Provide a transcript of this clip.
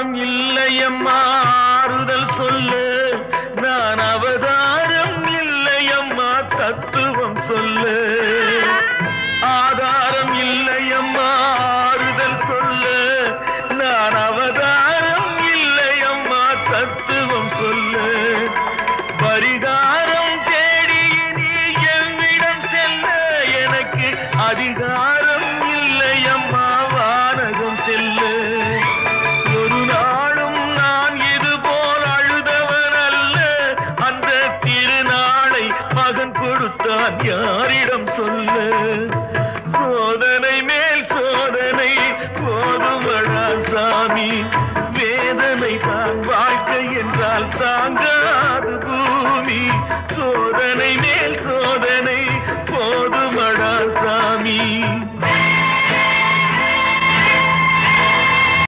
ஆதாரம் இல்லையம்மா ஆறுதல் சொல்லு நான் அவதாரம் இல்லையம்மா தத்துவம் சொல்லு ஆதாரம் இல்லையம்மா ஆறுதல் சொல்லு நான் அவதாரம் இல்லையம்மா தத்துவம் சொல்லு பரிகாரம் தேடி நீ எவ்விடம் செல்ல எனக்கு அதிகாரம் இல்லையம்மா வானகம் செல்லு ஒரு நாளும் நான் இதுபோல் அழுதவன் அல்ல அந்த திருநாளை மகன் கொடுத்தான் யாரிடம் சொல்லு சோதனை மேல் சோதனை போதுமடா சாமி வேதனை தான் வாழ்க்கை என்றால் தாங்காது பூமி சோதனை மேல் சோதனை